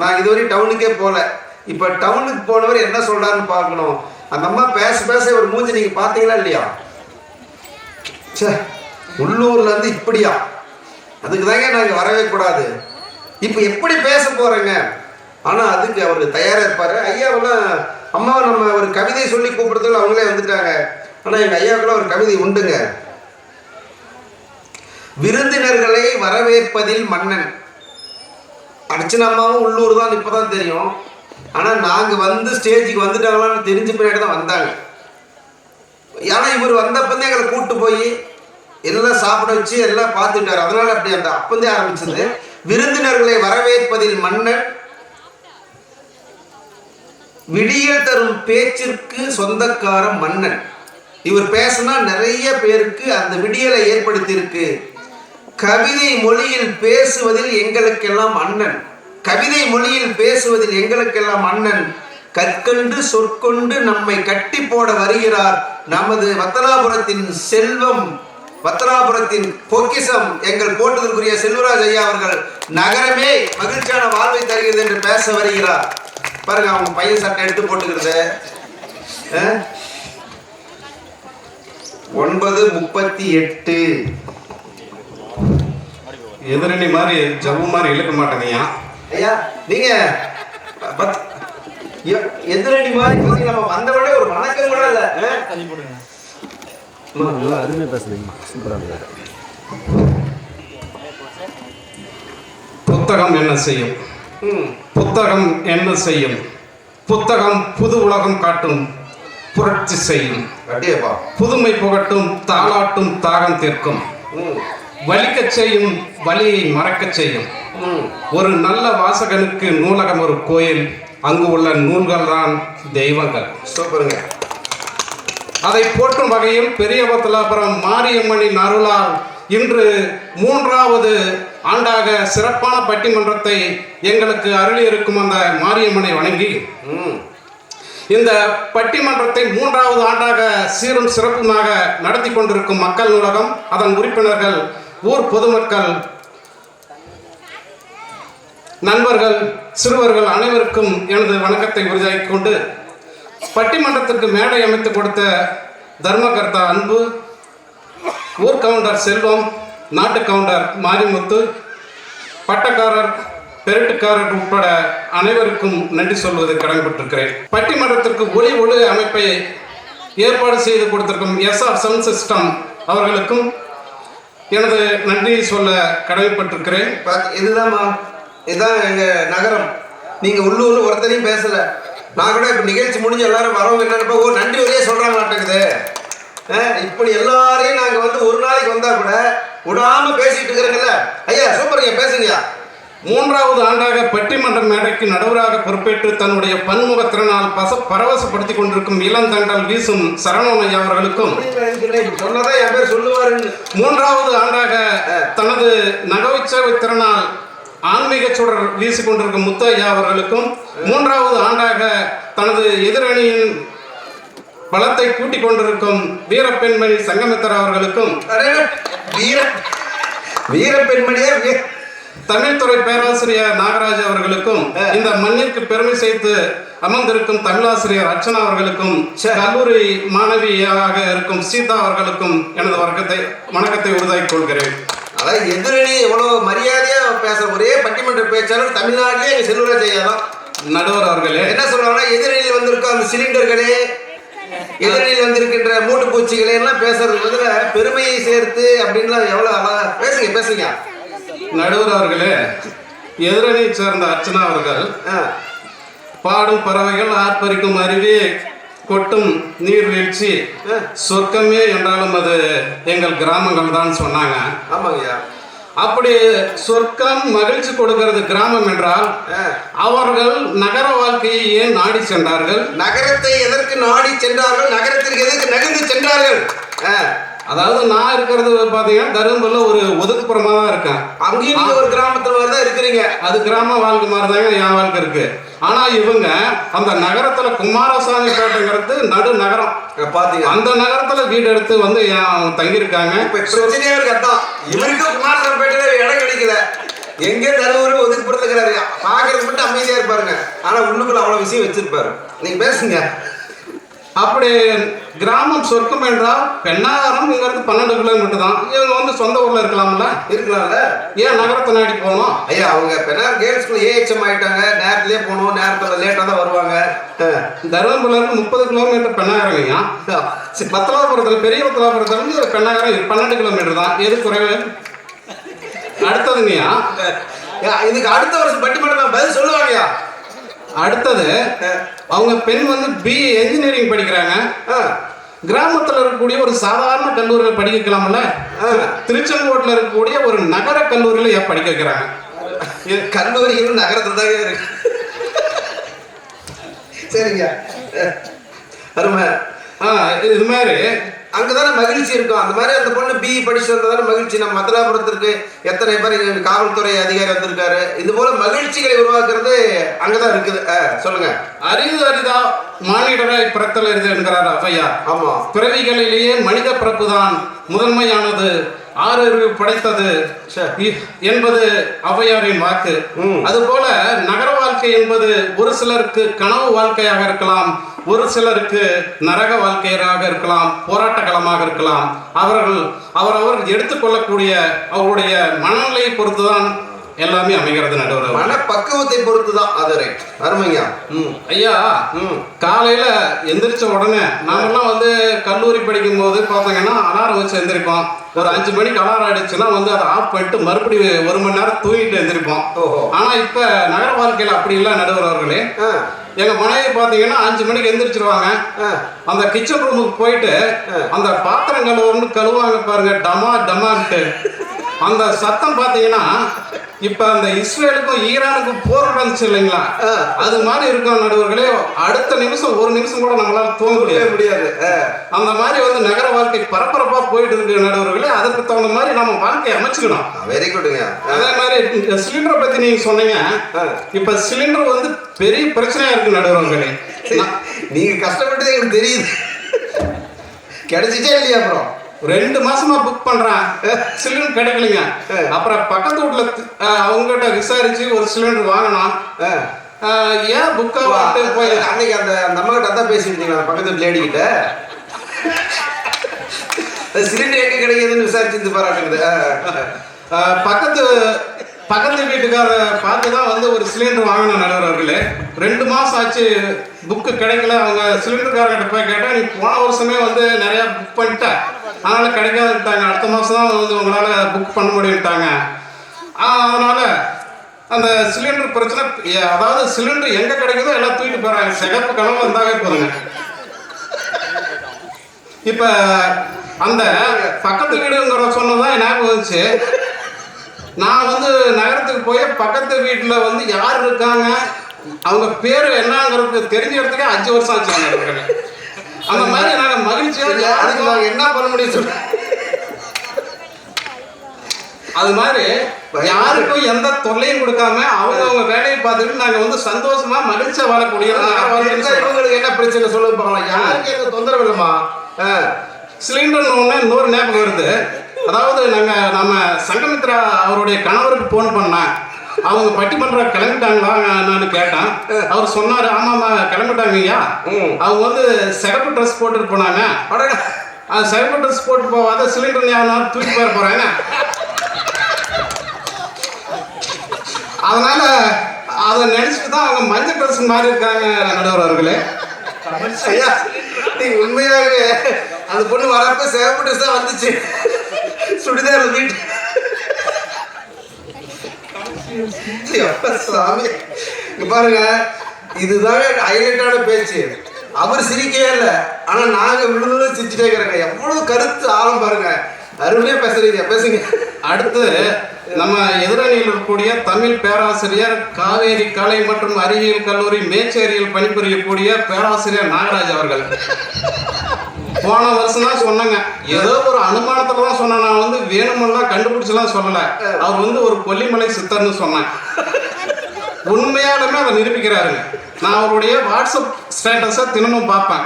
நான் இதுவரை டவுனுக்கே போகல. இப்போ டவுனுக்கு போனவர் என்ன சொல்கிறாருன்னு பார்க்கணும். அந்த அம்மா பேச பேச ஒரு மூஞ்சி நீங்கள் பார்த்தீங்களா இல்லையா? சே, உள்ளூர்லேருந்து இப்படியா? அதுக்கு தாங்க நாங்கள் வரவே கூடாது. இப்போ எப்படி பேச போகிறேங்க? ஆனால் அதுக்கு அவர் தயாராக இருப்பார். ஐயாவெல்லாம் அம்மாவை நம்ம ஒரு கவிதை சொல்லி கூப்பிடுறதுல அவங்களே வந்துட்டாங்க. ஆனால் எங்கள் ஐயாவுக்குள்ள ஒரு கவிதை உண்டுங்க. விருந்தினர்களை வரவேற்பதில் மன்னன். அர்ச்சனா அம்மாவும் உள்ளூர் தான், இப்போ தான் தெரியும். ஆனால் நாங்கள் வந்து ஸ்டேஜுக்கு வந்துட்டாங்களான்னு தெரிஞ்ச பின்னாடி தான் வந்தாங்க. ஏன்னா இவர் வந்தப்பந்தே எங்களை கூப்பிட்டு போய் எல்லாம் சாப்பிட வச்சு எல்லாம் பார்த்துட்டாரு. அதனால அப்படி அந்த அப்பந்தே ஆரம்பிச்சது. விருந்தினர்களை வரவேற்பதில் மன்னன், விடியல் தரும் பேச்சிற்கு சொந்தக்கார மன்னன். இவர் பேசினா நிறைய பேருக்கு அந்த விடியலை ஏற்படுத்தி இருக்கு. கவிதை மொழியில் பேசுவதில் எங்களுக்கெல்லாம் அண்ணன். கவிதை மொழியில் பேசுவதில் எங்களுக்கெல்லாம் அண்ணன். கற்கண்டு சொற்கொண்டு நம்மை கட்டி போட வருகிறார் நமது வத்தனாபுரத்தின் செல்வம், வத்தனாபுரத்தின் பொக்கிசம், எங்கள் போட்டதற்குரிய செல்வராஜ் ஐயா அவர்கள். நகரமே மகிழ்ச்சியான வாழ்வை தருகிறது என்று பேச வருகிறார். பாருங்க, அவங்க பையன் சட்டை எடுத்து போட்டுக்கிறது. 9:38. எதிரணி மாதிரி ஜவ்வு மாதிரி இழுக்க மாட்டேங்கய்யா. ஐயா நீங்க எதிரணி மாதிரி நம்ம வந்தவொடனே ஒரு வணக்கம் கூட இல்ல. அருமையா பேசுறீங்க, சூப்பரா இருக்கு. புத்தகம் என்ன செய்யும்? புத்தகம் என்ன செய்யும்? புத்தகம் புது உலகம் காட்டும், புரட்சி செய்யும், புதுமை புகட்டும், தாளாட்டும், தாகம் தீர்க்கும், வலிக்க செய்யும், வலியை மறக்க செய்யும். ஒரு நல்ல வாசகனுக்கு நூலகம் ஒரு கோயில், அங்கு உள்ள நூல்கள் தான் தெய்வங்கள். சூப்பருங்க. அதை போற்றும் வகையில் பெரியவத்தலாபுரம் மாரியம்மனின் அருளால் இன்று 3வது ஆண்டாக சிறப்பான பட்டிமன்றத்தை எங்களுக்கு அருளி இருக்கும் அந்த மாரியம்மனை வணங்கி இந்த பட்டிமன்றத்தை 3வது ஆண்டாக சீரும் சிறப்புமாக நடத்தி கொண்டிருக்கும் மக்கள் நூலகம், அதன் உறுப்பினர்கள், ஊர் பொதுமக்கள், நண்பர்கள், சிறுவர்கள் அனைவருக்கும் எனது வணக்கத்தை உறுதியாக்கிக் கொண்டு, பட்டிமன்றத்திற்கு மேடை அமைத்து கொடுத்த தர்மகர்த்தா அன்பு, ஊர் கவுண்டர் செல்வம், நாட்டு கவுண்டர் மாரிமுத்து, பட்டக்காரர், பெருட்டுக்காரர் உட்பட அனைவருக்கும் நன்றி சொல்வது கடமைப்பட்டிருக்கிறேன். பட்டிமன்றத்திற்கு ஒளி அமைப்பை ஏற்பாடு செய்து கொடுத்திருக்கும் எஸ்ஆர் சவுண்ட் சிஸ்டம் அவர்களுக்கும் எனது நன்றி சொல்ல கடமைப்பட்டிருக்கிறேன். இதுதான் எங்க நகரம். நீங்க உள்ளூர்ல ஒருத்தரையும் பேசல. நான் கூட இப்ப நிகழ்ச்சி முடிஞ்சு எல்லாரும் வரவங்க என்னப்பா ஓ நன்றி ஒரே சொல்றாங்க மாட்டேங்குது. இப்படி எல்லாரையும் நாங்க வந்து ஒரு நாளைக்கு வந்தா கூட விடாம பேசிட்டு இருக்கிறீங்கல்ல. ஐயா சூப்பருங்க, பேசுங்கய்யா. 3வது ஆண்டாக பட்டிமன்ற மேடைக்கு நடுவராக பொறுப்பேற்று தன்னுடைய பன்முகத்திறனால் பரவசப்படுத்தி கொண்டிருக்கும் இளந்தண்டல் வீசும் சரவணன் அவர்களுக்கும், சொன்னதான் என் பேர் சொல்லுவாரு. 3வது ஆண்டாக தனது நகைச்சுவை திறனால் ஆன்மீக சுடர் வீசிக்கொண்டிருக்கும் முத்து ஐயா அவர்களுக்கும், 3வது ஆண்டாக தனது எதிரணியின் பலத்தை கூட்டிக் கொண்டிருக்கும் வீரப்பெண்மணி சங்கமித்தர் அவர்களுக்கும், வீரப்பெண்மணியே தமிழ்துறை பேராசிரியர் நாகராஜ் அவர்களுக்கும், இந்த மண்ணிற்கு பெருமை சேர்த்து அமர்ந்திருக்கும் தமிழாசிரியர் அர்ச்சனா அவர்களுக்கும், கல்லூரி மாணவியாக இருக்கும் சீதா அவர்களுக்கும் எனது வணக்கத்தை உறுதியாக்கிக் கொள்கிறேன். அதாவது எதிரணி எவ்வளவு மரியாதையா பேசுற ஒரே பட்டிமன்ற பேச்சாளர் தமிழ்நாட்டிலே எங்க செல்வராஜ் ஐயா தான். நடுவர் அவர்களே என்ன சொல்றாங்கன்னா, எதிரணியில் வந்திருக்க அந்த சிலிண்டர்களே, எதிரணியில் வந்திருக்கின்ற மூட்டு பூச்சிகளே எல்லாம் பேசுறது பதில பெருமையை சேர்த்து அப்படின்லாம் எவ்வளவு அழகா பேசுங்க. நடுவர் அவர்களே, எதிரணியை சேர்ந்த அர்ச்சனா அவர்கள் பாடும் பறவைகள், ஆர்ப்பரிக்கும் அருவி, கொட்டும் நீர்வீழ்ச்சி, சொர்க்கமே என்றாலும் அது எங்கள் கிராமங்கள் தான் சொன்னாங்க. ஆமாங்கய்யா. அப்படி சொர்க்கம் மகிழ்ச்சி கொடுக்கிறது கிராமம் என்றால் அவர்கள் நகர வாழ்க்கையை ஏன் நாடி சென்றார்கள்? நகரத்தை எதற்கு நாடி சென்றார்கள்? நகரத்திற்கு எதற்கு நகர்ந்து சென்றார்கள்? அதாவது நான் இருக்கிறது பார்த்தீங்கன்னா தருமபுரியில் ஒரு ஒதுக்குப்புறமா தான் இருக்கேன். அங்கேயும் நீங்க ஒரு கிராமத்துல மாதிரி தான் இருக்கிறீங்க. அது கிராம வாழ்க்கை மாதிரி தாங்க என் வாழ்க்கை இருக்கு. ஆனா இவங்க அந்த நகரத்துல குமாரசாமி பேட்டைங்கிறது நடு நகரம் பாத்தீங்க, அந்த நகரத்துல வீடு எடுத்து வந்து தங்கியிருக்காங்க. பிரச்சனையா இருக்கு. அதான் இவருக்கு குமாரசாமி பேட்டையில இடம் கிடைக்கல. எங்கே தருமபுரி ஒதுக்குப்புறத்துல இருக்கிறாரு. பாக்குறதுக்கு மட்டும் அமைதியா இருப்பாருங்க, ஆனா உள்ளுக்குள்ள அவ்வளவு விஷயம் வச்சிருப்பாரு. நீங்க பேசுங்க. அப்படி கிராமம் சொர்க்கம் என்றால் பெண்ணாகரம் இங்கிறது 12 கிலோமீட்டர் தான். இவங்க வந்து சொந்த ஊர்ல இருக்கலாம்ல. இருக்கலாம்ல. ஏன் நகரத்தை நாடி போகணும்? ஐயா அவங்க பெண்ணார் கேர்ள்ஸ் ஸ்கூல் ஏஹெச்எம் ஆயிட்டாங்க. நேரத்திலே போகணும், நேரத்தில் லேட்டா தான் வருவாங்க. தருமபுரியில இருந்து 30 கிலோமீட்டர் பெண்ணாகரங்கய்யா. பத்தலாபுரத்தில் பெரிய பத்தலாபுரத்துல இருந்து பெண்ணாகரம் 12 கிலோமீட்டர் தான். எது குறைவு? அடுத்ததுங்கய்யா, இதுக்கு அடுத்த வருஷம் பட்டிமன்றம் நான் பதில் சொல்லுவாங்கய்யா. அடுத்தது அவங்க பெண் வந்து பிஏ என்ஜினியரிங் படிக்கிறாங்க. கிராமத்தில் இருக்கக்கூடிய ஒரு சாதாரண கல்லூரியில் படிக்க வைக்கலாம்ல. திருச்செங்கோட்டில் இருக்கக்கூடிய ஒரு நகர கல்லூரியில் ஏன் படிக்க வைக்கிறாங்க? கல்லூரிகள் நகரத்துல தான் இருக்கு. சரிங்க, அருமை. இது மாதிரி அங்கதானே மகிழ்ச்சி இருக்கும். அந்த மாதிரி அந்த பொண்ணு பிஇ படிச்சு வந்ததானே மகிழ்ச்சி. நம்ம மதுராபுரத்திற்கு எத்தனை பேர் காவல்துறை அதிகாரி வந்திருக்காரு. இது போல மகிழ்ச்சிகளை உருவாக்குறது அங்கதான் இருக்குது. சொல்லுங்க. அரிதா மானிடராய் பிறத்தல் எரிது என்கிறார் ஔவையார். ஆமா, பிறவிகளிலேயே மனித பிறப்பு தான் முதன்மையானது, ஆறறிவு படைத்தது என்பது ஔவையாரின் வாக்கு. அதுபோல நகர வாழ்க்கை என்பது ஒரு சிலருக்கு கனவு வாழ்க்கையாக இருக்கலாம், ஒரு சிலருக்கு நரக வாழ்க்கையாக இருக்கலாம், போராட்ட களமாக இருக்கலாம். அவர்கள் எடுத்துக்கொள்ளக்கூடிய அவருடைய மனநிலையை பொறுத்துதான் எல்லாமே அமைகிறது. நடுவர் மன பக்குவத்தை பொறுத்துதான். அது ரைட். அருமையா. ஐயா, காலையில எந்திரிச்ச உடனே நாமெல்லாம் வந்து கல்லூரி படிக்கும் போது பார்த்தீங்கன்னா அலாரம் வச்சு எந்திரிப்போம். ஒரு 5 மணிக்கு அலாரம் அடிச்சுன்னா வந்து அதை ஆஃப் பண்ணிட்டு மறுபடியும் 1 மணி நேரம் தூங்கிட்டு எந்திரிப்போம். ஆனா இப்ப நகர வாழ்க்கையில அப்படி இல்லை நடுவர் அவர்களே. எங்க மனைவி பாத்தீங்கன்னா 5 மணிக்கு எந்திரிச்சிருவாங்க. அந்த கிச்சன் ரூமுக்கு போயிட்டு அந்த பாத்திரம் கழுவாங்க பாருங்க, டமா டமான்ட்டு. அந்த சத்தம் பாத்தீங்கன்னா இப்ப அந்த இஸ்ரேலுக்கும் ஈரானுக்கும் போர் நடந்துச்சு இல்லைங்களா, அது மாதிரி இருக்கும் நடுவர்களே. அடுத்த நிமிஷம் 1 நிமிஷம் கூட நம்மளால தூங்க முடியாது. அந்த மாதிரி வந்து நகர வாழ்க்கை பரபரப்பா போயிட்டு இருக்கு நடுவர்களே. அதற்கு தகுந்த மாதிரி நம்ம வாழ்க்கையை அமைச்சுக்கணும். வெரி குட்ங்க. அதே மாதிரி சிலிண்டரை பத்தி நீங்க சொன்னீங்க. இப்ப சிலிண்டர் வந்து பெரிய பிரச்சனையா இருக்கு நடுவர்களே. நீங்க கஷ்டப்பட்டதே எனக்கு தெரியுது. கிடைச்சிச்சே இல்லையா? அப்புறம் 2 மாசமா புக் பண்றேன், சிலிண்டர் கிடைக்கலைங்க. அப்புறம் பக்கத்து வீட்டுல அவங்ககிட்ட விசாரிச்சு ஒரு சிலிண்டர் வாங்கினோம். ஏன் புக்கா போய் அன்னைக்கு அந்த அம்மா கிட்ட தான் பேசிட்டு பக்கத்து வீட்டு லேடி கிட்ட சிலிண்டர் எங்க கிடைக்குதுன்னு விசாரிச்சு பாராட்டுக்குது. பக்கத்து வீட்டுக்கார பார்த்து தான் வந்து ஒரு சிலிண்டர் வாங்கின நடுவர்களே. 2 மாசம் ஆச்சு, புக்கு கிடைக்கல. அவங்க சிலிண்டர்காரங்கிட்ட போய் கேட்டால், நீ போன வருஷமே வந்து நிறையா புக் பண்ணிட்ட, அதனால கிடைக்காதுட்டாங்க, அடுத்த மாதம் தான் வந்து உங்களால் புக் பண்ண முடியும்ட்டாங்க. அதனால அந்த சிலிண்டர் பிரச்சனை, அதாவது சிலிண்டர் எங்கே கிடைக்குதோ எல்லாம் தூக்கிட்டு போகிறாங்க. சிகப்பு கனவு வந்தாவே போதுங்க. இப்போ அந்த பக்கத்து வீடுங்கிற சொன்னதான் ஞாபகம் வந்துச்சு. நான் வந்து நகரத்துக்கு போய் பக்கத்து வீட்டில் வந்து யார் இருக்காங்க, அவங்க பேர் என்னங்கிறது தெரிஞ்சுக்கிறதுக்கே 5 வருஷம் ஆச்சு. அந்த மாதிரி நாங்கள் மகிழ்ச்சியாக அதுக்கு நாங்கள் என்ன பண்ண முடியும் சொல்ல. அது மாதிரி யாருக்கும் எந்த தொல்லையும் கொடுக்காம அவங்க வேலையை பார்த்துட்டு நாங்கள் வந்து சந்தோஷமா மகிழ்ச்சியாக வாழக்கூடியது. இவங்களுக்கு என்ன பிரச்சனை சொல்ல பார்க்கலாம். யாருக்கு எந்த தொந்தரவு இல்லைம்மா. சிலிண்டர் ஒன்று இன்னொரு ஞாபகம் வருது. அதாவது நம்ம சங்கமித்ரா அவருடைய கணவருக்கு ஃபோன் பண்ணேன். அவங்க பட்டிமன்றம் கிளம்பிட்டாங்களா நான் கேட்டேன். அவர் சொன்னாரு, ஆமாம்மா கிளம்பிட்டாங்க ஐயா. அவங்க வந்து சிகப்பு ட்ரெஸ் போட்டுட்டு போனாங்க. அது சிகப்பு ட்ரெஸ் போட்டு போவாத சிலிண்டர் யாரும் தூக்கி போயிட போறாங்க. அதனால அதை நினைச்சிட்டு தான் அவங்க மஞ்சள் ட்ரெஸ் மாதிரி இருக்காங்க நடுவர் அவர்களே. ஐயா, நீங்க உண்மையாகவே அந்த பொண்ணு வரப்ப சிகப்பு ட்ரெஸ் தான் வந்துச்சு, சுடிதார் வீட்டு. சாமி பாருங்க, இதுதாங்க ஹைலைட்டான பேச்சு. அவர் சிரிக்கவே இல்லை, ஆனா நாங்க விழுந்து சிரிச்சுட்டே இருக்கிறாங்க. எவ்வளவு கருத்து ஆழம் பாருங்க. அருமையா பேசுறீங்க, பேசுங்க. அடுத்து நம்ம எதிரணியில் இருக்கக்கூடிய தமிழ் பேராசிரியர், காவேரி கலை மற்றும் அறிவியல் கல்லூரி மேச்சேரியில் பணிபுரியக்கூடிய பேராசிரியர் நாகராஜ் அவர்கள் போன வருஷம் தான் சொன்னாங்க. ஏதோ ஒரு அனுமானத்துல தான் சொன்னேன். நான் வந்து வேணுமெல்லாம் கண்டுபிடிச்சலாம் சொல்லல. அவர் வந்து ஒரு கொல்லிமலை சித்தர்னு சொன்னேன். உண்மையாலுமே அதை நிரூபிக்கிறாருங்க. நான் அவருடைய வாட்ஸ்அப் ஸ்டேட்டஸை தினமும் பார்ப்பேன்.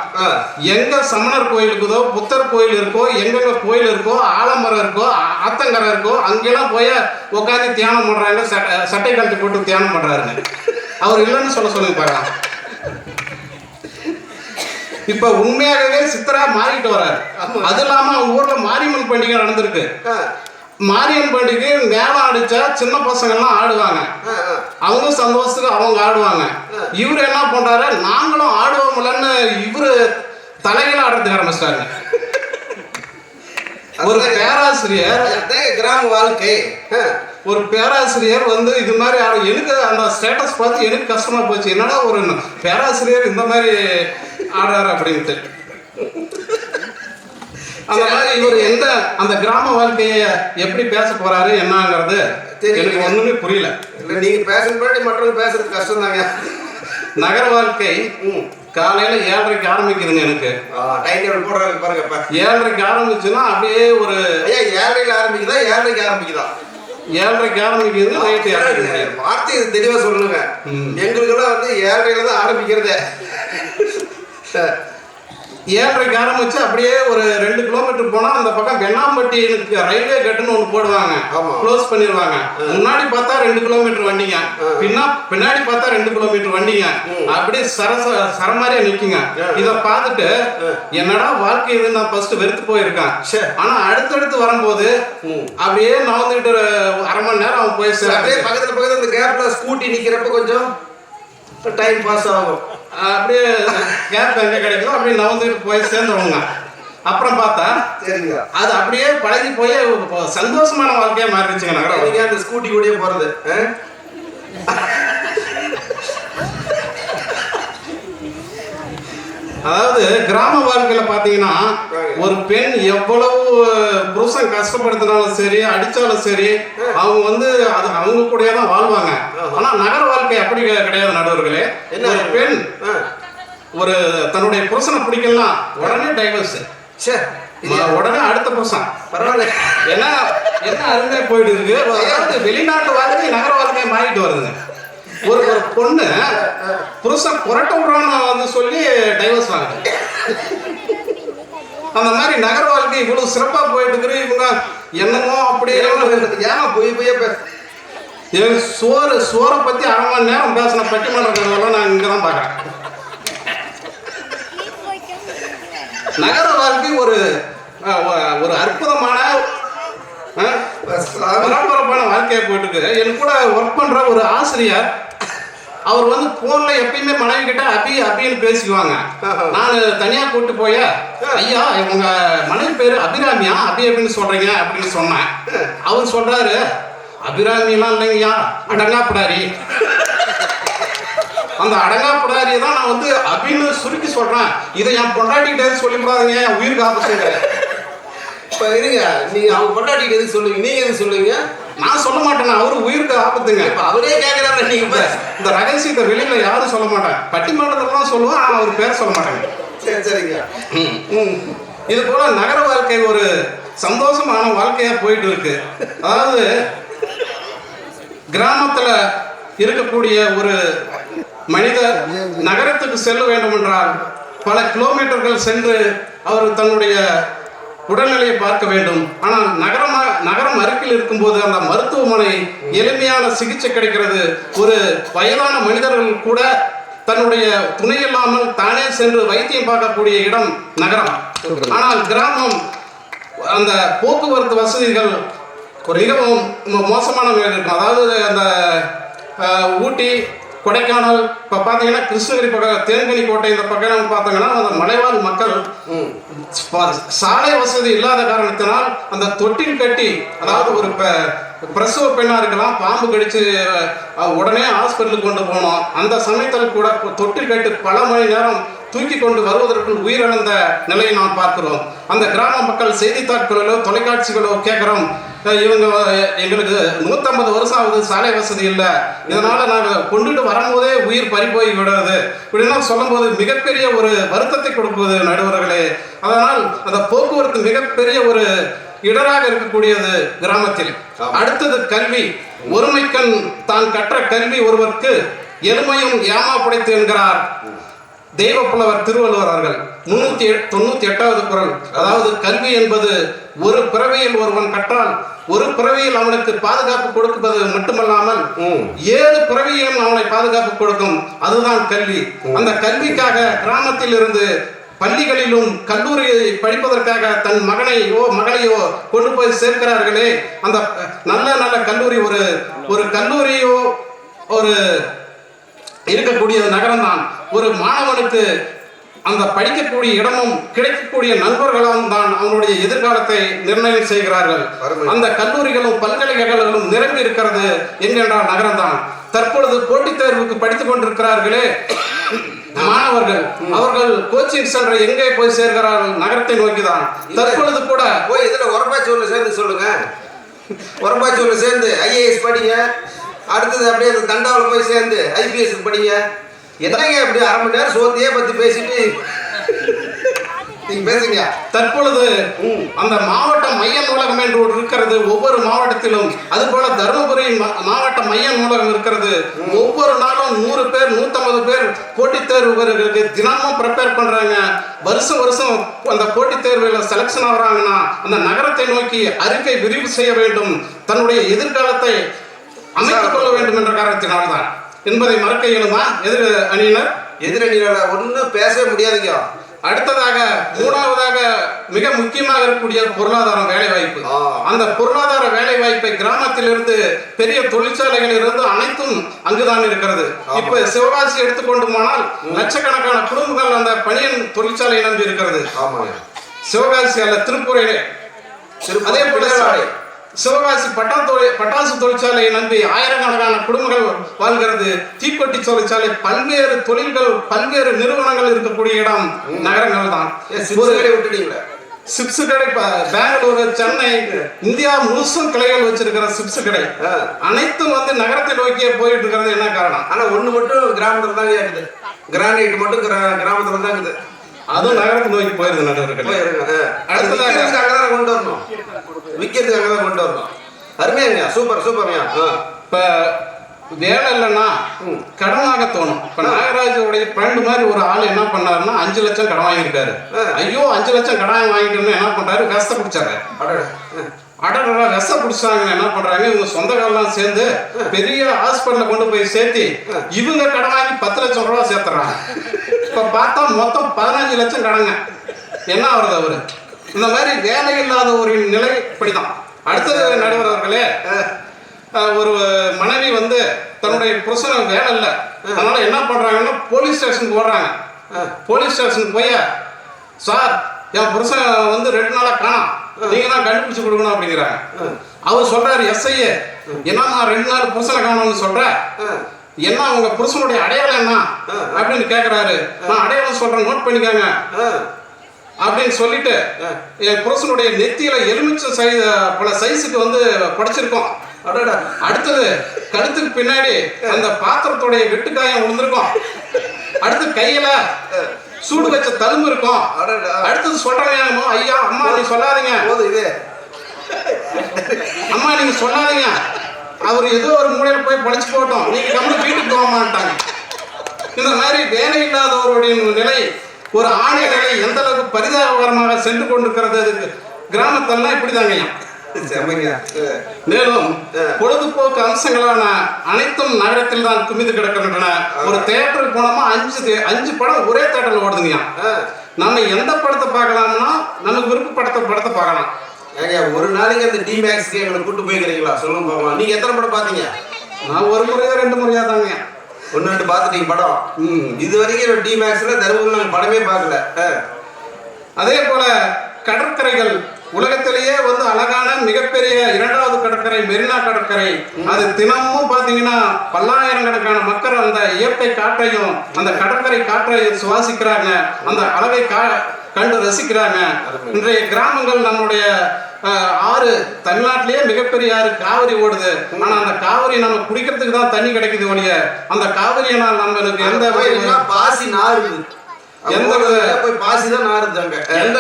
எங்க சமணர் கோயில் இருக்குதோ, புத்தர் கோயில் இருக்கோ, எங்கெங்க கோயில் இருக்கோ, ஆலமரம் இருக்கோ, ஆத்தங்கரை இருக்கோ, அங்கெல்லாம் போய் உட்காந்து தியானம் பண்றாங்க. சட்டை கழட்டி போட்டு தியானம் பண்றாருங்க. அவர் இல்லைன்னு சொல்லுங்க பாருங்க. இப்ப உண்மையாகவே சித்தரா மாறிட்டு வர்றாரு. அது இல்லாம அவங்க ஊர்ல மாரியம்மன் பண்டிகை நடந்திருக்கு. மாரியம்மன் பண்டிகை மேளம் அடிச்சா சின்ன பசங்க எல்லாம் ஆடுவாங்க. அவங்க சந்தோஷத்துக்கு அவங்க ஆடுவாங்க. இவரு என்ன பண்றாரு, நாங்களும் ஆடுவோம்லன்னு இவரு தலையில ஆடுறதுக்கு ஆரம்பிச்சிட்டாங்க. ஒரு பேராசிரியர், கிராம வாழ்க்கை, ஒரு பேராசிரியர் வந்து இது மாதிரி எனக்கு அந்த ஸ்டேட்டஸ் பார்த்து எனக்கு கஷ்டமா போச்சு. என்னடா ஒரு பேராசிரியர் இந்த மாதிரி ஆடுறாரு அப்படின்ட்டு. அந்த மாதிரி இவர் எந்த அந்த கிராம வாழ்க்கைய எப்படி பேச போறாரு என்னங்கிறது எனக்கு ஒண்ணுமே புரியல. நீங்க பேசுறது மற்றவங்க பேசுறது கஷ்டம் தாங்க. நகர வாழ்க்கை காலையில 7:30க்கு ஆரம்பிக்குதுங்க. எனக்கு டைம் டேபிள் போடுறாங்க பாருங்க. 7:30க்கு ஆரம்பிச்சுன்னா அப்படியே ஒரு 7:30 ஆரம்பிக்குதா 7:30க்கு ஆரம்பிக்குதா? 7:30க்கு ஆரம்பிக்குது. நைட்டு 7:30. வார்த்தை தெளிவா சொல்லுங்க. எங்களுக்கெல்லாம் வந்து 7:30 தான் ஆரம்பிக்கிறதே. 7:30க்கு ஆரம்பிச்சு அப்படியே ஒரு 2 கிலோமீட்டர் போனா அந்த பக்கம் வெண்ணாம்பட்டி ரயில்வே கேட்டுன்னு ஒன்று போடுவாங்க. க்ளோஸ் பண்ணிடுவாங்க. முன்னாடி பார்த்தா 2 கிலோமீட்டர் வண்டிங்க, பின்னாடி பார்த்தா 2 கிலோமீட்டர் வண்டிங்க. அப்படியே சரமாரியா நிற்குங்க. இதை பார்த்துட்டு என்னடா வாழ்க்கை இது, நான் ஃபர்ஸ்ட் வெறுத்து போயிருக்கேன். ஆனா அடுத்தடுத்து வரும்போது அப்படியே நவந்துட்டு அரை மணி நேரம் அவன் போய் அப்படியே பக்கத்துல இந்த கேப்ல ஸ்கூட்டி நிக்கிறப்ப கொஞ்சம் டைம் பாஸ் ஆகும். அப்படியே கேப் எங்க கிடைக்கும் அப்படியே நவந்துட்டு போய் சேர்ந்துருவாங்க. அப்புறம் பார்த்தா அது அப்படியே பழகி போய் சந்தோஷமான வாழ்க்கையா மாறிடுச்சுங்க. நகரம் அந்த ஸ்கூட்டி கூடயே போறது. அதாவது கிராம வாழ்க்கையில பாத்தீங்கன்னா ஒரு பெண் எவ்வளவு புருஷன் கஷ்டப்படுத்தினாலும் சரி, அடிச்சாலும் சரி, அவங்க வந்து அது அவங்க கூடயே தான் வாழ்வாங்க. ஆனா நகர வாழ்க்கை அப்படி கிடையாது நடுவர்களே. ஒரு பெண் ஒரு தன்னுடைய புருஷனை பிடிக்கலாம் உடனே டைவர்ஸ், உடனே அடுத்த புருஷன். பரவாயில்ல, என்ன அருமையா போயிட்டு இருக்கு. அதாவது வெளிநாட்டு வாழ்க்கை நகர வாழ்க்கையை மாறிட்டு வருதுங்க. ஒரு பொண்ணு புருஷன் புரட்ட விடுறான்னு வந்து சொல்லி டைவர்ஸ் வாங்க. அந்த மாதிரி நகர வாழ்க்கை இவ்வளவு சிறப்பா போயிட்டு இருக்கு. இவங்க என்னமோ அப்படியே ஏமா சோறை பத்தி அரை மணி நேரம் பேசின பட்டிமன்றங்களெல்லாம் நான் இங்கதான் பாக்குறேன். நகர வாழ்க்கை ஒரு அற்புதமான பரபரப்பான வாழ்க்கையை போயிட்டு இருக்கு. என் கூட ஒர்க் பண்ற ஒரு ஆசிரியர், அவர் வந்து போன்ல எப்பயுமே மனைவி கிட்ட அபின்னு பேசிக்குவாங்க. நான் தனியா கூட்டு போய, ஐயா உங்க மனைவி பேரு அபிராமியா, அப்படின்னு சொல்றீங்க அப்படின்னு சொன்னேன். அவர் சொல்றாரு, அபிராமிலாம் இல்லைங்கய்யா, அடங்காப்பிடாரி. அந்த அடங்காப்பிடாரியை தான் நான் வந்து அபின்னு சுருக்கி சொல்றேன். இதை என் பொண்டாட்டிகிட்டே சொல்லிவிடாதீங்க, என் உயிருக்கு ஆபத்துங்க. இப்ப இருங்க, நீங்க அவங்க பொண்டாட்டிக்கு எதுக்கு சொல்லுவீங்க, நீங்க எதுக்கு சொல்லுவீங்க? நான் சொல்ல மாட்டேன், அவரு உயிருக்கு ஆபத்துங்க. அவரே கேட்கிறாரு. நீங்க இந்த ரகசியத்தை வெளியில யாரும் சொல்ல மாட்டேன். பட்டிமன்றத்தான் சொல்லுவேன், ஆனா அவர் பேர் சொல்ல மாட்டேங்க. சரிங்க. இது போல நகர வாழ்க்கை ஒரு சந்தோஷமான வாழ்க்கையா போயிட்டு இருக்கு. அதாவது கிராமத்துல இருக்கக்கூடிய ஒரு மனிதர் நகரத்துக்கு செல்ல வேண்டும் என்றால் பல கிலோமீட்டர்கள் சென்று அவர் தன்னுடைய உடல்நிலையை பார்க்க வேண்டும். ஆனால் நகரம் அருகில் இருக்கும்போது அந்த மருத்துவமனை எளிமையான சிகிச்சை கிடைக்கிறது. ஒரு வயதான மனிதர்கள் கூட தன்னுடைய துணை இல்லாமல் தானே சென்று வைத்தியம் பார்க்கக்கூடிய இடம் நகரம். ஆனால் கிராமம் அந்த போக்குவரத்து வசதிகள் மிகவும் மோசமானவை இருக்கும். அதாவது அந்த ஊட்டி, கொடைக்கானல், இப்போ பார்த்தீங்கன்னா கிருஷ்ணகிரி பக்கம் தேன்கனி கோட்டை இந்த பக்கம் பார்த்தீங்கன்னா அந்த மலைவாழ் மக்கள் சாலை வசதி இல்லாத காரணத்தினால் அந்த தொட்டில் கட்டி, அதாவது ஒரு பிரசவ பெண்ணாக இருக்கலாம், பாம்பு கடிச்சு உடனே ஹாஸ்பிட்டலுக்கு கொண்டு போனோம். அந்த சமயத்தில் கூட தொட்டில் கட்டி பல மணி நேரம் தூக்கி கொண்டு வருவதற்குள் உயிரிழந்த நிலையை நாம் பார்க்கிறோம். அந்த கிராம மக்கள் செய்தித்தாட்களிலோ தொலைக்காட்சிகளோ கேட்குறோம், இவங்க எங்களுக்கு 150 வருஷம் ஆகுது, சாலை வசதி இல்லை, இதனால நாங்கள் கொண்டுட்டு வரும்போதே உயிர் பறிப்போய் விடுறது இப்படின்னா சொல்லும்போது மிகப்பெரிய ஒரு வருத்தத்தை கொடுப்பது நடுவர்களே. அதனால் அந்த போக்குவரத்து மிகப்பெரிய ஒரு இடராக இருக்கக்கூடியது கிராமத்தில். அடுத்தது கல்வி. ஒருமைக்கண் தான் கற்ற கல்வி ஒருவருக்கு எருமையும் ஏமா படைத்து என்கிறார் தெய்வப்புலவர் திருவள்ளுவர் அவர்கள் 398வது குறள். அதாவது கல்வி என்பது ஒரு பிறவியில் ஒருவன் கற்றால் ஒரு பிறவியில் அவனுக்கு பாதுகாப்பு கொடுப்பது மட்டுமல்லாமல் 7 பிறவியும் அவனை பாதுகாப்பு கொடுக்கும். அதுதான் கல்வி. அந்த கல்விக்காக கிராமத்தில் இருந்து பள்ளிகளிலும் கல்லூரியை படிப்பதற்காக தன் மகனையோ மகளையோ கொண்டு போய் சேர்க்கிறார்களே, அந்த நல்ல நல்ல கல்லூரி ஒரு கல்லூரியோ ஒரு இருக்கக்கூடிய நகரம் தான். ஒரு மாணவனுக்கு அந்த படிக்கக்கூடிய இடமும் கிடைக்கக்கூடிய நண்பர்களும் தான் அவனுடைய எதிர்காலத்தை நிர்ணயம் செய்கிறார்கள். அந்த கல்லூரிகளும் பல்கலைக்கழகங்களும் நிரம்பி இருக்கிறது என்கின்ற நகரம் தான். தற்பொழுது போட்டித் தேர்வுக்கு படித்துக் கொண்டிருக்கிறார்களே மாணவர்கள், அவர்கள் கோச்சிங் சென்டர் எங்கே போய் சேர்கிறார்கள்? நகரத்தை நோக்கிதான். தற்பொழுது கூட போய் இதுல ஒரப்பாச்சூர்ல சேர்ந்து சொல்லுங்க. ஒரப்பாச்சூர்ல சேர்ந்து ஐஏஎஸ் படிங்க. அடுத்தது அப்படியே தண்டாவில் போய் சேர்ந்து ஐபிஎஸ் படிங்க. என்னங்க இப்படி அரை மணி நேரம் சோத்தையே பத்தி பேசிட்டு நீங்க பேசுங்க. தற்பொழுது அந்த மாவட்ட மைய நூலகம் என்று இருக்கிறது ஒவ்வொரு மாவட்டத்திலும். அது போல தருமபுரி மாவட்ட மைய நூலகம் இருக்கிறது. ஒவ்வொரு நாளும் 100 பேர் 150 பேர் போட்டித் தேர்வுகளுக்கு தினமும் ப்ரிப்பேர் பண்றாங்க. வருஷம் அந்த போட்டித் தேர்வுல செலக்ஷன் ஆகுறாங்கன்னா அந்த நகரத்தை நோக்கி அறிக்கை விரிவு செய்ய வேண்டும், தன்னுடைய எதிர்காலத்தை அமைத்துக் கொள்ள வேண்டும் என்ற காரணத்தினால்தான் என்பதை மறக்க இயலுமா எதிரணியினர் ஒன்றும் பேசவே முடியாதுங்க. அடுத்ததாக 3வதாக மிக முக்கியமாக இருக்கக்கூடிய பொருளாதாரம், வேலை வாய்ப்பு. அந்த பொருளாதார வேலை வாய்ப்பை கிராமத்திலிருந்து பெரிய தொழிற்சாலைகளில் இருந்து அனைத்தும் அங்குதான் இருக்கிறது. இப்ப சிவகாசி எடுத்துக்கொண்டு போனால் லட்சக்கணக்கான குடும்பங்கள் அந்த பனியன் தொழிற்சாலையை நம்பி இருக்கிறது. சிவகாசி அல்ல, திருப்பூரிலே. அதே போல சிவகாசி பட்டாசு தொழிற்சாலையை நம்பி ஆயிரக்கணக்கான குடும்பங்கள் வாழ்கிறது. தீப்பெட்டி தொழிற்சாலை, பல்வேறு தொழில்கள், பல்வேறு நிறுவனங்கள் இருக்கக்கூடிய இடம் நகரங்கள் தான். சிப்ஸ் கடை பெங்களூரு, சென்னை, இந்தியா முழுசும் கிளைகள் வச்சிருக்கிற சிப்ஸ் கடை அனைத்தும் வந்து நகரத்தை நோக்கியே போயிட்டு இருக்கிறது. என்ன காரணம்? ஆனா ஒண்ணு மட்டும் கிராமத்துல தான் இருக்குது. கிரானைட் மட்டும் கிராமத்துல தான் இருக்குது. அதுவும் நகரத்தை நோக்கி போயிருது. அடுத்ததாக கொண்டு வரணும், விற்கிறதுக்காக தான் கொண்டு வரணும். அருமையாங்க, சூப்பர்யா. இப்ப வேலை இல்லைன்னா கடன் வாங்க தோணும். இப்ப நாகராஜோடைய ஃப்ரெண்டு மாதிரி ஒரு ஆள் என்ன பண்ணாருன்னா 5 லட்சம் கடன் வாங்கியிருக்காரு. ஐயோ 5 லட்சம் கடன் வாங்கிட்டோம்னு என்ன பண்றாரு? விஷத்தை குடிச்சாரு. அடடா விஷ குடிச்சாங்க. என்ன பண்றாங்க? இவங்க சொந்தக்காரெல்லாம் சேர்ந்து பெரிய ஹாஸ்பிட்டல கொண்டு போய் சேர்த்தி இவங்க கடன் வாங்கி 10 லட்சம் ரூபாய் சேர்த்துறாங்க. இப்ப பார்த்தா மொத்தம் 15 லட்சம் கடங்க. என்ன ஆகுறது அவரு? இந்த மாதிரி வேலை இல்லாத ஒரு நிலை இப்படிதான். அடுத்தது நடுவர் அவர்களே, ஒரு மனைவி வந்து தன்னுடைய புருஷன் வேலை இல்லை, அதனால என்ன பண்றாங்கன்னா போலீஸ் ஸ்டேஷனுக்கு போடுறாங்க. போலீஸ் ஸ்டேஷனுக்கு போய், சார் என் புருஷன் வந்து 2 நாளா காணோம், நீங்க தான் கண்டுபிடிச்சு கொடுக்கணும் அப்படிங்கிறாங்க. அவர் சொல்றாரு, எஸ்ஐயே என்னம்மா 2 நாள் புருஷனை காணோம்னு சொல்ற, என்ன உங்க புருஷனுடைய அடையாளம் என்ன அப்படின்னு கேட்கிறாரு. நான் அடையாளம் சொல்றேன், நோட் பண்ணிக்காங்க அப்படின்னு சொல்லிட்டு என் புருஷனுடைய நெத்தியில எலுமிச்சை பல சைஸுக்கு வந்து படைச்சிருக்கோம். அடுத்தது கழுத்துக்கு பின்னாடி அந்த பாத்திரத்துடைய வெட்டுக்காயம் விழுந்திருக்கும். அடுத்து கையில சூடு வச்ச தழும்பு இருக்கும். அடுத்தது சொல்றாங்க, ஐயா அம்மா நீ சொல்லாதீங்க, அம்மா நீங்க சொல்லாதீங்க, அவர் ஏதோ ஒரு மூலையில போய் படைச்சு போட்டோம், நீங்க கம்மி வீட்டுக்கு போக மாட்டாங்க. இந்த மாதிரி வேலை இல்லாதவருடைய நிலை, ஒரு ஆணைய நிலை எந்த அளவுக்கு பரிதாபகரமாக சென்று கொண்டிருக்கிறது. அதுக்கு கிராமத்தெல்லாம் இப்படிதாங்க. மேலும் பொழுதுபோக்கு அம்சங்களான அனைத்தும் நகரத்தில் தான் குமிந்து கிடக்கின்றன. ஒரு தியேட்டருக்கு போனோமா 5 படம் ஒரே தியேட்டர்ல ஓடுதுங்க. நம்ம எந்த படத்தை பார்க்கலாம்னா நமக்கு விருப்பப்பட்ட படத்தை பார்க்கலாம். ஒரு நாளைக்கு அந்த டிமேக்ஸ்க்கு எங்களை கூட்டு போய்க்கிறீங்களா? சொல்லுங்க பார்க்கலாம். நீங்க எத்தனை படம் பாத்தீங்க? நான் ஒரு முறையோ 2 முறையா தாங்க. 1-2 பார்த்துட்டீங்க படம். இது வரைக்கும் டிமேக்ஸ்ல தருமபுரி நாங்கள் படமே பார்க்கல. அதே போல கடற்கரைகள், உலகத்திலேயே வந்து அழகான மிகப்பெரிய 2வது கடற்கரை மெரினா கடற்கரை. அது தினமும் பாத்தீங்கன்னா பல்லாயிரக்கணக்கான மக்கள் அந்த இயற்கை காற்றையும் அந்த கடற்கரை காற்றையும் சுவாசிக்கிறாங்க, அந்த அழகை கண்டு ரசிக்கிறாங்க. இன்றைய கிராமங்கள், நம்முடைய ஆறு, தமிழ்நாட்டிலேயே மிகப்பெரிய ஆறு காவிரி ஓடுது. ஆனா அந்த காவிரி நம்ம குடிக்கிறதுக்கு தான் தண்ணி கிடைக்குது ஒழிய அந்த காவிரியினால் நம்மளுக்கு எந்த பாசி நாறு, எந்த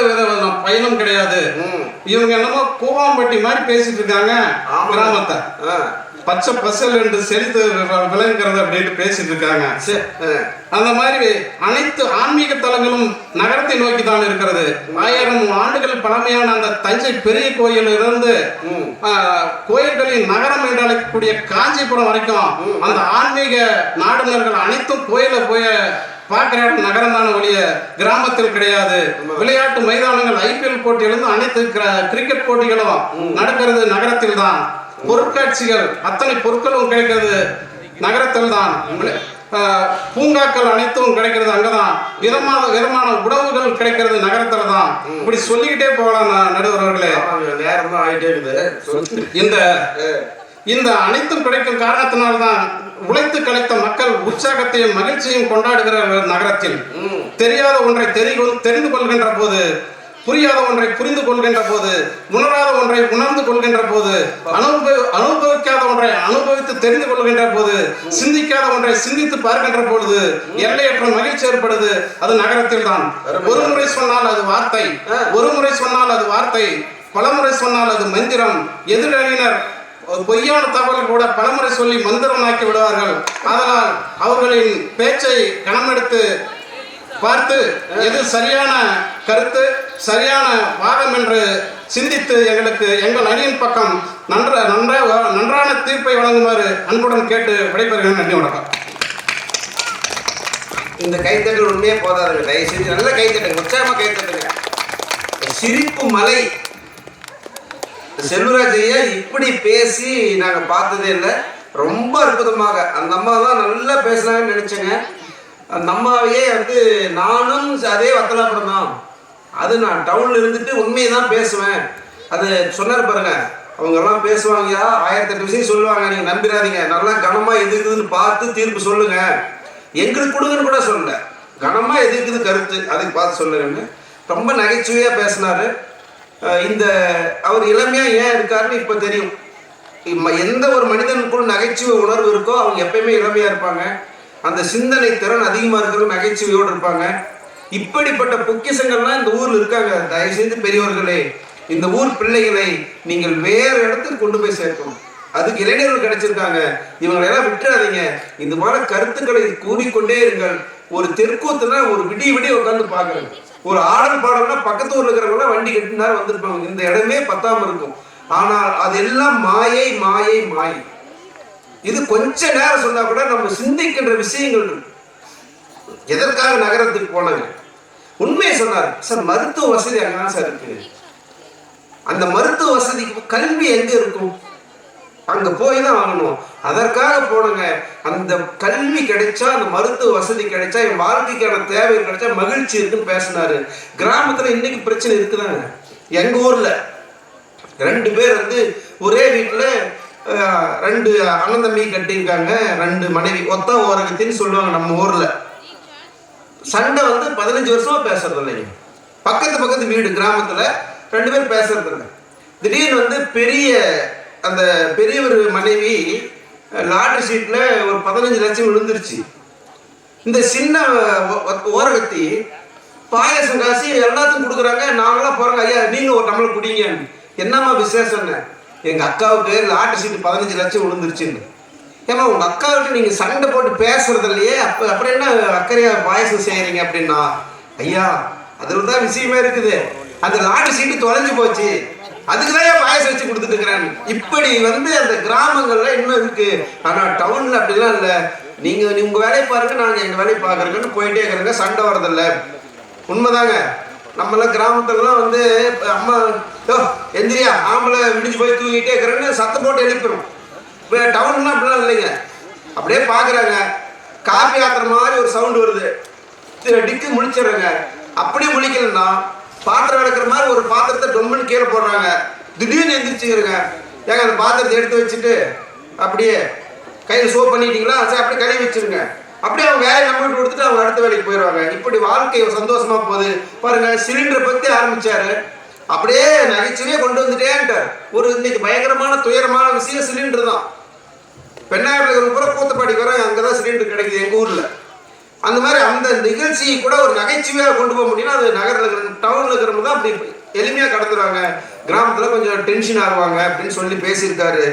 வித பயனும் கிடையாது. இவங்க என்னமோ கூவாம்பட்டி மாதிரி பேசிட்டு இருக்காங்க கிராமத்தை. பச்சை பசல் என்று செழித்து விளங்குகிறது அப்படின்னு பேசிட்டு இருக்காங்க. சரி. அந்த மாதிரி அனைத்து ஆன்மீக தலங்களும் நகரத்தை நோக்கி தான் இருக்கிறது. 1000 ஆண்டுகள் பழமையான அந்த தஞ்சை பெரிய கோயிலிருந்து கோயில்களின் நகரம் என்று அழைக்கக்கூடிய காஞ்சிபுரம் வரைக்கும் அந்த ஆன்மீக நாடுனர்கள் அனைத்தும் கோயில போய் பார்க்கிற நகரம் தானே ஒழிய கிராமத்தில் கிடையாது. விளையாட்டு மைதானங்கள் IPL போட்டியிலிருந்து அனைத்து கிரிக்கெட் போட்டிகளும் நடக்கிறது நகரத்தில் தான். பொருட்காட்சிகள் அத்தனை பொருட்களும் கிடைக்கிறது நகரத்தில் தான். பூங்காக்கள் அனைத்தும் கிடைக்கிறது அங்கதான். விதமான உணவுகள் கிடைக்கிறது நகரத்துல தான். இப்படி சொல்லிக்கிட்டே போகலாம் நடுவர்களே. நேரம் தான் ஆகிட்டே இருக்குது. இந்த அனைத்தும் கிடைக்கும் காரணத்தினால்தான் உழைத்து கிடைத்த மக்கள் உற்சாகத்தையும் மகிழ்ச்சியும் கொண்டாடுகிறார்கள் நகரத்தில். தெரியாத ஒன்றை தெரிந்து கொள்கின்ற போது, புரியாத ஒன்றை புரிந்து கொள்கின்ற போது, உணராத ஒன்றை உணர்ந்து கொள்கின்ற போது, அனுபவிக்காத ஒன்றை அனுபவித்து தெரிந்து கொள்கின்ற போது, சிந்திக்காத ஒன்றை சிந்தித்து பார்க்கின்ற பொழுது எல்லையற்ற மகிழ்ச்சி ஏற்படுது. அது நகரத்தில் தான். ஒரு முறை சொன்னால் அது வார்த்தை, ஒரு முறை சொன்னால் அது வார்த்தை, பலமுறை சொன்னால் அது மந்திரம். எதிரணியினர் பொய்யான தகவல் கூட பலமுறை சொல்லி மந்திரமாக்கி விடுவார்கள். அதனால் அவர்களின் பேச்சை கணமெடுத்து பார்த்து எது சரியான கருத்து, சரியான வாதம் என்று சிந்தித்து எங்கள் அணியின் பக்கம் நன்றான தீர்ப்பை வழங்குமாறு அன்புடன் கேட்டு விடைபெறுகிறேன். நன்றி, வணக்கம். இந்த கைத்தட்டல் உண்மையே போதாதுங்க. தயவு செஞ்சு நல்ல கைத்தட்டுங்க, உற்சாகமா கைத்தட்டுங்க. சிரிப்பு மலை செல்வராஜ் ஐயா இப்படி பேசி நாங்கள் பார்த்ததே இல்லை. ரொம்ப அற்புதமாக அந்த அம்மா தான் நல்லா பேசுனாங்கன்னு நினைச்சேங்க. அந்த அம்மாவையே நானும் அதே வத்தலாபுரம் தான். அது நான் டவுன்ல இருந்துட்டு உண்மையை தான் பேசுவேன். அது சொன்னார் பாருங்க, அவங்கெல்லாம் பேசுவாங்கயா, 1008 விஷயம் சொல்லுவாங்க, நீங்கள் நம்பிடாதீங்க, நல்லா கனமாக எது இருக்குதுன்னு பார்த்து தீர்ப்பு சொல்லுங்க, எங்களுக்கு கொடுங்கன்னு கூட சொல்லல, கனமாக எது இருக்குது கருத்து அதுக்கு பார்த்து சொல்லுங்கன்னு ரொம்ப நகைச்சுவையாக பேசினாரு. அவர் இளமையாக ஏன் இருக்காருன்னு இப்போ தெரியும். எந்த ஒரு மனிதனுக்குள் நகைச்சுவை உணர்வு இருக்கோ அவங்க எப்பயுமே இளமையாக இருப்பாங்க. அந்த சிந்தனை திறன் அதிகமாக இருக்கிறவங்க நகைச்சுவையோடு இருப்பாங்க. இப்படிப்பட்ட பொக்கிஷங்கள்லாம் இந்த ஊரில் இருக்காங்க. தயவுசெய்து பெரியவர்களே, இந்த ஊர் பிள்ளைகளை நீங்கள் வேறு இடத்துக்கு கொண்டு போய் சேர்க்கணும். அதுக்கு இளைஞர்கள் கிடைச்சிருக்காங்க. இவங்களெல்லாம் விட்டுறாதீங்க. இந்த மாதிரி கருத்துக்களை கூறிக்கொண்டே இருங்கள். ஒரு தெற்கூத்துனா ஒரு விடிய உட்காந்து பார்க்குறேன். ஒரு ஆடல் பாடல்னா பக்கத்து ஊரில் இருக்கிறவங்களாம் வண்டி கட்டினா வந்திருப்பாங்க. இந்த இடமே பத்தாம இருக்கும். ஆனால் அதெல்லாம் மாயை மாயை மாயை. இது கொஞ்ச நேரம் சொன்னா கூட நம்ம சிந்திக்கின்ற விஷயங்கள் இருக்கு. எதற்காக நகரத்துக்கு போனாங்க? உண்மையை சொன்னார் சார். மருத்துவ வசதி அங்கதான் சார் இருக்கு. அந்த மருத்துவ வசதிக்கு கல்வி எங்க இருக்கும்? அங்க போய் தான் வாங்கணும். அதற்காக போனங்க. அந்த கல்வி கிடைச்சா, அந்த மருத்துவ வசதி கிடைச்சா, என் வாழ்க்கைக்கான தேவை கிடைச்சா மகிழ்ச்சி இருக்குன்னு பேசினாரு. கிராமத்துல இன்னைக்கு பிரச்சனை இருக்குதாங்க. எங்க ஊர்ல 2 பேர் ஒரே வீட்டுல 2 அண்ணன் தம்பி கட்டியிருக்காங்க. 2 மனைவி, ஒத்த ஓரகத்தின்னு சொல்லுவாங்க நம்ம ஊர்ல. சண்டை 15 வருஷமா பேசுறது இல்லைங்க. பக்கத்து வீடு கிராமத்துல 2 பேர் பேசுறது இல்லை. திடீர்னு அந்த பெரியவர் மனைவி லாட்டரி சீட்ல ஒரு 15 லட்சம் விழுந்துருச்சு. இந்த சின்ன ஓரகத்தி பாயசம் காசி எல்லாத்துக்கும் கொடுக்குறாங்க. நாங்களாம் போறாங்க, ஐயா நீங்க ஒரு டம்ளர் குடிங்க. என்னம்மா விசேஷம்னு? எங்க அக்காவுக்கு லாட்டரி சீட்டு 15 லட்சம் விழுந்துருச்சுன்னு. ஏமா உங்க அக்காவுக்கு நீங்க சண்டை போட்டு பேசுறது இல்லையே, அப்புறம் என்ன அக்கறையா பாயசம் செய்யறீங்க அப்படின்னா, ஐயா அதுல தான் விஷயமே இருக்குது. அந்த லாட்டரி சீட்டு தொலைஞ்சு போச்சு, அதுக்குதான் பாயசம் வச்சு கொடுத்துட்டு இருக்கிறாங்க. இப்படி அந்த கிராமங்கள்ல இன்னும் இருக்கு. ஆனா டவுன்ல அப்படிலாம் இல்லை. நீங்க உங்க வேலையை பாருங்க, நாங்க எங்க வேலையை பாக்குறோங்கன்னு போயிட்டே இருக்கிறாங்க. சண்டை வரதில்லை. உண்மைதாங்க. நம்மளாம் கிராமத்துலலாம் அம்மா எந்திரியா ஆம்பளை விடிஞ்சு போய் தூங்கிட்டே இருக்கிறேன்னு சத்தம் போட்டு எழுப்பிடும். இப்போ டவுன்லாம் அப்படிலாம் இல்லைங்க. அப்படியே பார்க்குறாங்க, காப்பி ஆத்துற மாதிரி ஒரு சவுண்டு வருது, டிக்கு முழிச்சிடுறாங்க. அப்படியே முழிக்கலன்னா பாத்திரம் விளக்குற மாதிரி ஒரு பாத்திரத்தை டொம்முன்னு கீழே போடுறாங்க. திடீர்னு எந்திரிச்சுக்கிறங்க. ஏங்க அந்த பாத்திரத்தை எடுத்து வச்சுட்டு அப்படியே கையில் சோப் பண்ணிட்டீங்களா, சரி அப்படியே கழுவி வச்சிருங்க. அப்படியே அவங்க வேலையை நம்மகிட்ட கொடுத்துட்டு அவங்க அடுத்த வேலைக்கு போயிடுவாங்க. இப்படி வாழ்க்கை சந்தோஷமா போகுது பாருங்க. சிலிண்டரை பற்றி ஆரம்பிச்சாரு, அப்படியே நகைச்சுவையே கொண்டு வந்துட்டேன்ட்டார். ஒரு இன்னைக்கு பயங்கரமான துயரமான விஷயம் சிலிண்டர் தான். பெண்ணாயிரம் கூட கூத்தப்பாடி வர அங்கதான் சிலிண்டர் கிடைக்குது எங்க ஊர்ல. அந்த மாதிரி அந்த நிகழ்ச்சியை கூட ஒரு நகைச்சுவையாக கொண்டு போக முடியும்னா அது நகரில் இருக்கிற டவுனில் இருக்கிறவங்க தான் அப்படி எளிமையாக கடந்துடுவாங்க. கிராமத்தில் கொஞ்சம் டென்ஷன் ஆகுவாங்க அப்படின்னு சொல்லி பேசியிருக்காரு.